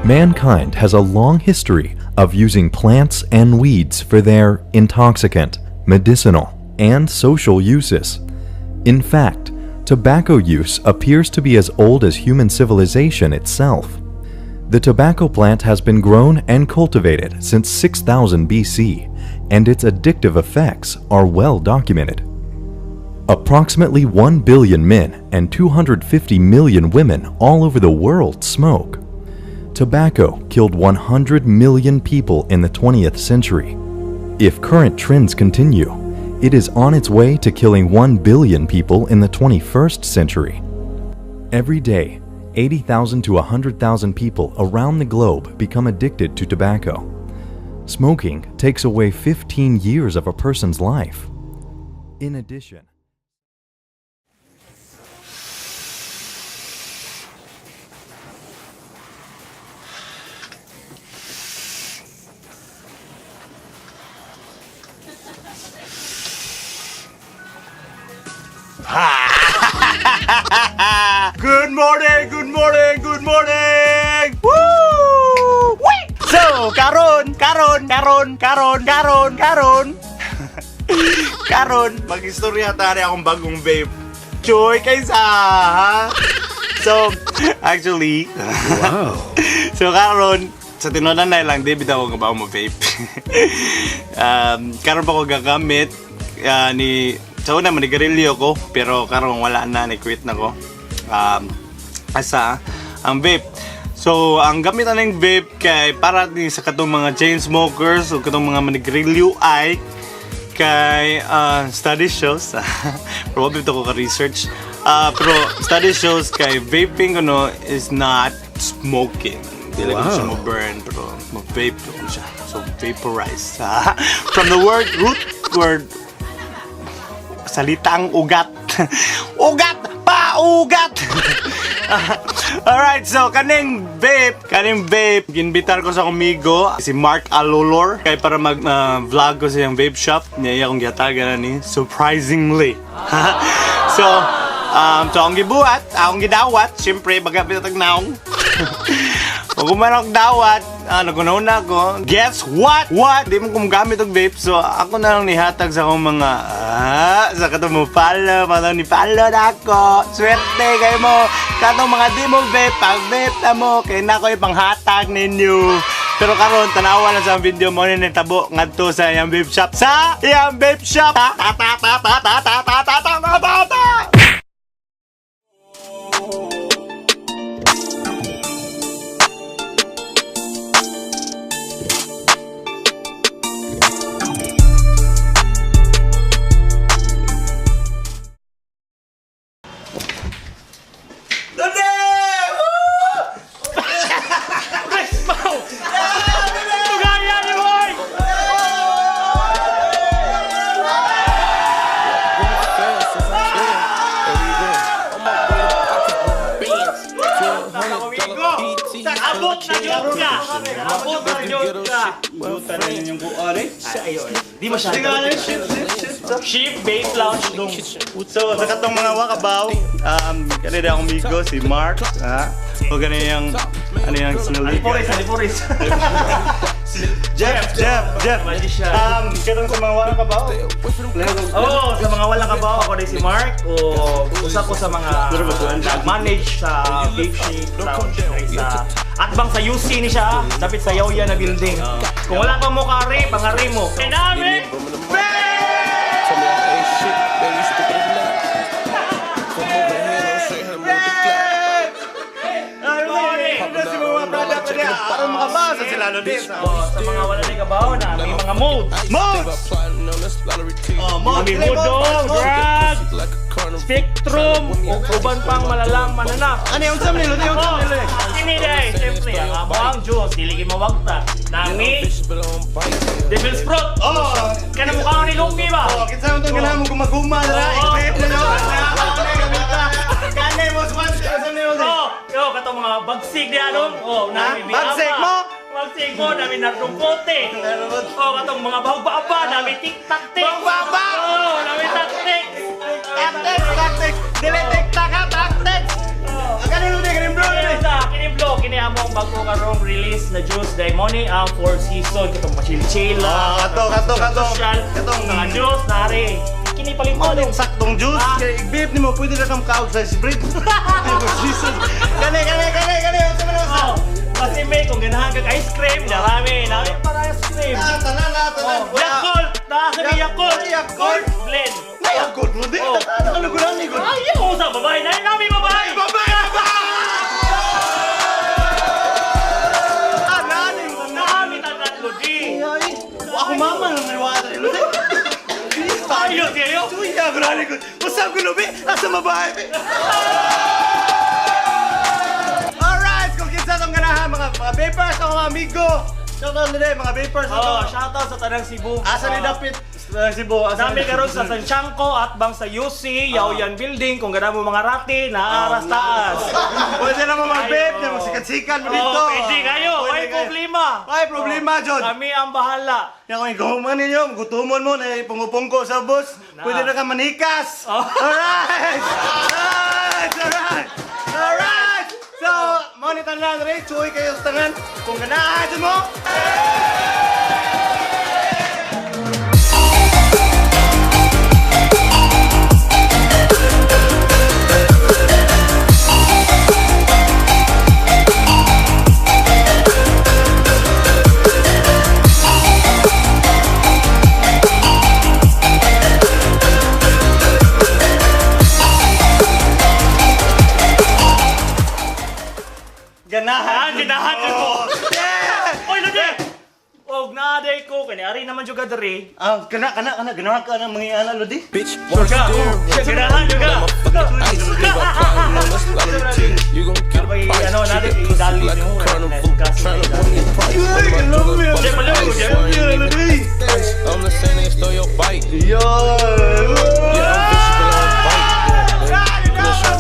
Mankind has a long history of using plants and weeds for their intoxicant, medicinal, and social uses. In fact, tobacco use appears to be as old as human civilization itself. The tobacco plant has been grown and cultivated since 6000 BC, and its addictive effects are well documented. Approximately 1 billion men and 250 million women all over the world smoke. Tobacco killed 100 million people in the 20th century. If current trends continue, it is on its way to killing 1 billion people in the 21st century. Every day, 80,000 to 100,000 people around the globe become addicted to tobacco. Smoking takes away 15 years of a person's life. In addition, Good morning, good morning, good morning! Woo! Wait! So, karon, mag-istorya tayo akong bagong vape. Choy, kaysa, ha? So, actually, wow. So, karon, sa tinonan na lang, di bitaw ko ba mo vape. Karon pa ko gagamit ni sa una, manigarilyo ko, pero karon wala na, ni-quit na ko. Ang vape. So, ang gamitan ng vape kay para din sa katong mga chain smokers o katong mga manigarilyo ay kay study shows. Probably ito ko ka-research. Pero study shows kay vaping is not smoking. Dili ko siya mo-burn, pero mo-vape ko siya. So, vaporize. From the root word, salitang ugat. Ugat! Ugat! Alright, so kaning vape, ginbitar ko sa kumigo si Mark Alolor kay para mag-vlog ko sa yung vape shop niya akong gihatagan na ni surprisingly. So akong gibuhat, akong gidawat, syempre baga bitag naong. Kung man akong dawat, nagunahuna ko, guess what? Di mo kong gamit ang vape, so ako na lang nihatag sa akong mga, sa katong mo follow, matang ni follow na ako. Swerte kayo mo, katong mga di mo vape, pag vape na mo, kaya na ko ipanghatag ninyo. Pero karon tanawa na sa video mo ni tabo ngadto sa iyang vape shop. Sa iyang vape shop. Abot na yun ka! Abot na yun ka! Buta na yun yung buwan eh. Di masyado. Ship, vape lounge dong. So, sa katong mga wakabaw, kanina akong migo, si Mark. O ganyan yung, ano yung sinuli. Aliporis. Jeff. Katong sa mga walang kabaw. Oo, sa mga walang kabaw, ako rin si Mark. O usa ko sa mga manage sa vape ship lounge. Atbang sa UC ni siya, dapat sa Yauya na building. Kung wala pa mo kari, pangari mo. Dynamic Ang makabasa sila din sa mga wala na kabaw na may mga modes. May modo, drag, spectrum, o uban pang malalang mananap. Ano yung sam nilo? Ini day, siyempre, ang amang Diyos, diligin mawagta. Nami, Devil Sprout. Kaya na mukha ni Lupi ba? Kinsa mo itong ganahan mo gumaguma na i-vape na nyo. Kanay mo, sponsor sa nyo. Yo, katong mga bagsig di anong. Bagsig mo? Bagsig mo, namin narungkote. Katong mga bahog-baba, namin tik-tak-tik. Bahog-baba? Namin tak-tik. Tak-tik. Dili tik-tak ha, tak-tik. Kanin blo. Kini among bago karong release na juice dahil mo ni ang 4 season katong chill Kato. social Katong mga juice nari kini palit mo Anong saktong juice? Kaya i-vape nimo, pwede na kang ka-outside si Brit. Kani. oh kasi may kung ganahan kag ice cream narami para ice cream Tanan. Yakult nakasabi Yakult Yakult. blend Nayagod mo din. Oh. Nakaluguran ni God. ayaw sa babae nami babae nami tatlo di Ako mama nang naliwala nilo. ayos kayo Tuya, gulani ko. Usap ko lubi. Asa mabahay, be. Alright, kung kinsa tong ganahan mga vapers o mga amigo. Shout out nila mga vapers. oh shoutout sa tanang Cebu Asa ni Dapit? Cebu. Nami karon sa Santiangco at bang sa UC, Yaoyan Building, kung gana mo mga rati, naaras taas. Pwede naman mag-vape, na magsikat-sikat mo dito. Oh, pwede kayo, may problema. May problema, John. Kami ang bahala. Yan kung iguman ninyo, gutumon mo na pungupungko sa bus, pwede na ka manikas. Oh. Alright! So, monitor lang rin, chuy kayo sa tangan. Kung ganahan mo, ganahan. Ganahan mo. Yeah! Oy, lagi! Og naaday ko, kani ari naman juga dere. Ganahan ka ng mga ana, Lodi. Bitch, Sure ka? Ganahan juga. you gon' get a May price. ano, Treat natin that pussy idali like a nyo. carnival. Tryna run me a price. Ay, kalong mo yan. Jay, palaw, Jay. Lodi. I'm the same, they stole your bike. Yo! Yeah, I'm bitch, but I'm bite.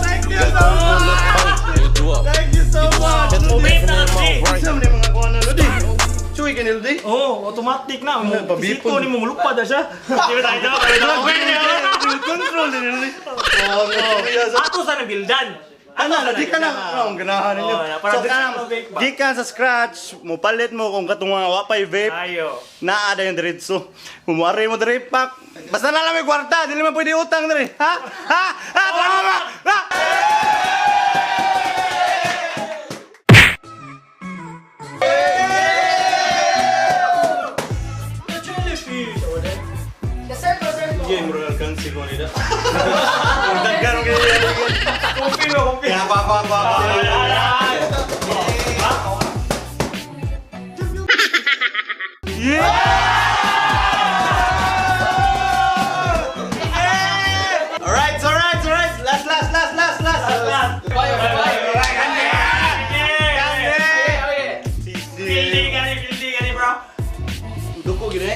Thank you Got so one little much! pint, they do up. Thank you so much! Had to Umip na definitely kasi. my right. Isa mo na yung mga kuha na, Lodi. Chuy ka ni Lodi. Oh, automatic na. Pabipon. Isito ni mo mulupad na siya. Di ba tayo? Okay na. Control din Lodi. Ato sa nabildan. Di ka na, ang ganahan ninyo. Oh, para So, di ka kanang, ma-vape ba? di ka sa scratch, mo palit mo kung katong mga wapay vape, Ayo. naada yung diretso. Humari mo dire pak. Basta na lang may kwarta, di naman pwede utang dire. Ha? Ha? Ha? Tama ba? Ha? Game bro, alcance ko nila. Daggan ko yan. Kumpi mo, kumpi. Kaya pa. Alright. Last. Pildi ka ni bro. Duko gini.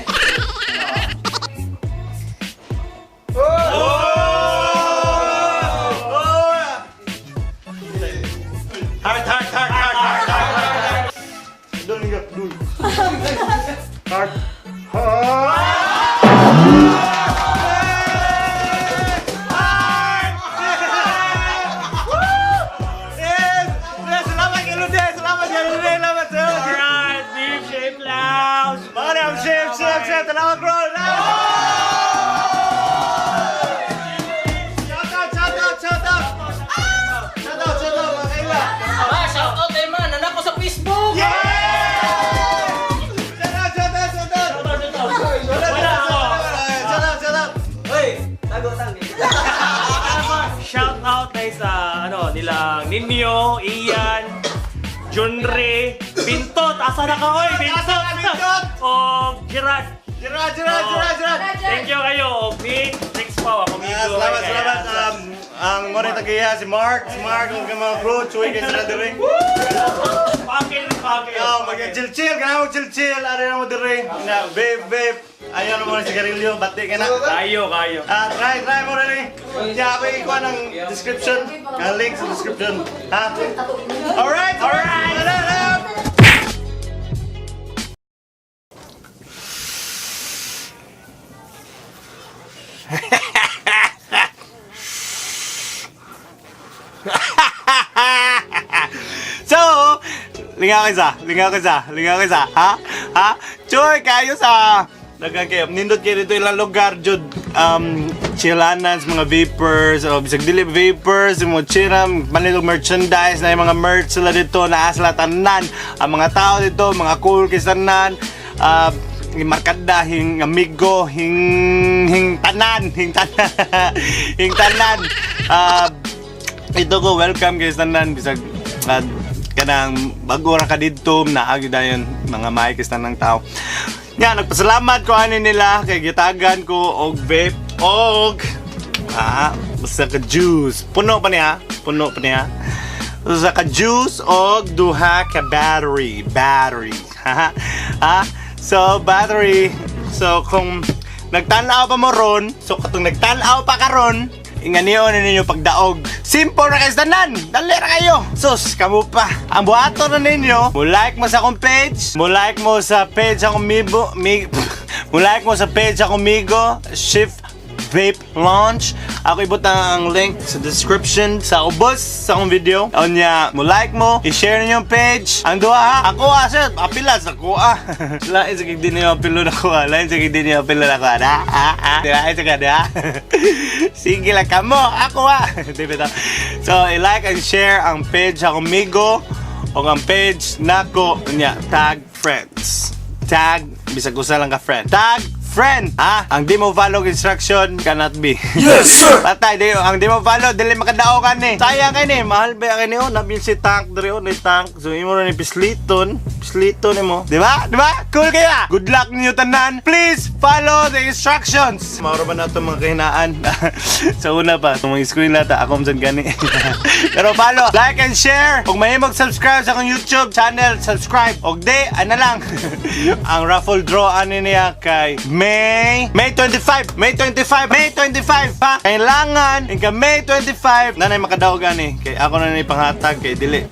Hard. Doon nga, doon. Hard. Salamat kay Lodi. Salamat sa'yo. Alright, Beef Shape Lounge. Madam Chef. Salamat bro. Shout out, mga kaila. Shoutout kay man, anak ko sa Facebook! Shout out. Hoy, tago. Shout out tayo sa nilang Ninyo, Ian, Junre, Bintot. Asa na ka, oy? Bintot. O Gerard. Gerard. Thank you kayo. O Big, thanks po. Ako Migo. Salamat. Ang mori tagiya si Mark, ang mga crew, chuy kay sila dire. Pakil. Mag-chill, kana mo chill, ari na mo dire. Na vape. Ayaw naman si Garillo, bati ka na. Kayo. Try mo rin. Yabi ko ng description, ang link sa description. Ha? Alright. So, Lingaw isa. Ha? Choy, kayo sa nagkakayo. Nindot kayo dito ilang lugar, jud. Chilanan sa mga vapors, o bisag dili vapors, yung mga chiram, manilog merchandise, na yung mga merch sila dito, naasla tanan. Ang mga tao dito, mga cool kisanan, markada, hing amigo, hing tanan. Ito ko, welcome kayo tanan, bisag, kanang bago ra ka dito, naagi dayon mga maikis ng tao. Nga, nagpasalamat ko ani nila kay gitagan ko og vape og basta ka juice. Puno pa niya. Basta ka juice og duha ka battery. So battery. So kung nagtanaw pa mo ron, so katong nagtanaw pa karon, inganiyon ninyo pagdaog. Simple na kayo tanan. Dali ra kayo. Sus, kamo pa. Ang buhato na ninyo, mo-like mo sa akong page, mo-like mo sa page akong mo-like mo sa page akong Migo, Shift Vape Launch. Ako ibutang ang link sa description sa ubos sa akong video. Onya, mo-like mo, i-share niyo yung page. Ang duha ha, ako sir, apilas ako Lain sa kig din niyo apilo na ko Lain sa kig din niyo apilo na ko Diba? Ito ka diba? Sige lang kamo, ako Diba? So, i-like and share ang page akong Migo o ang page nako nya tag friends. Tag, bisag usa lang ka friend. Tag friend, ang di mo follow instruction cannot be. Yes, sir! Patay, ang di mo follow, dili makadaokan ni. Sayang kayo ni, mahal ba kayo ni, nabil si tank, dari ni tank. So, imo rin ni pisliton mo. Diba? Cool kaya? Good luck niyo tanan. Please follow the instructions. Mauro ba na ito mga kahinaan? Sa una pa, itong mga screen nata, ako dyan gani. Pero follow, like and share. Kung may mag-subscribe sa akong YouTube channel, subscribe. Og di, ano lang. Ang raffle draw ani niya kay May 25 ha? Kailangan hingga May 25 nanay makadaog ani kay ako na ni panghatag kay dili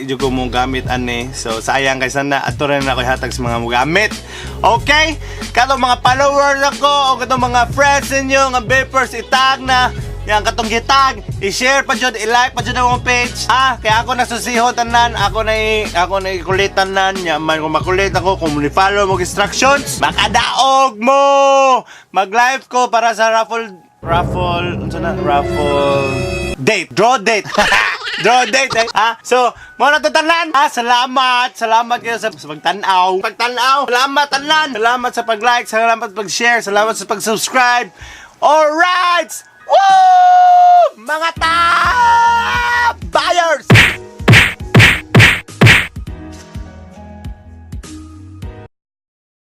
jud ko mo gamit ani. So sayang kay sana ato rin ako ihatag sa mga mo gamit. Okay? Katong mga followers ako o katong mga friends ninyo nga vapers itag na yang katong gitag, i-share pa jud, i-like pa jud ang page. Kaya ako nasusihon tanan, ako na ikulitan nan, man kung makulit ako, kung ni-follow mo instructions, makadaog mo. Mag-live ko para sa raffle date, draw date. Draw date So, mo na to tanan. Salamat kayo sa pagtanaw. Salamat tanan. Salamat sa pag-like, salamat sa pag-share, salamat sa pag-subscribe. Alright! Woo! Mga tao!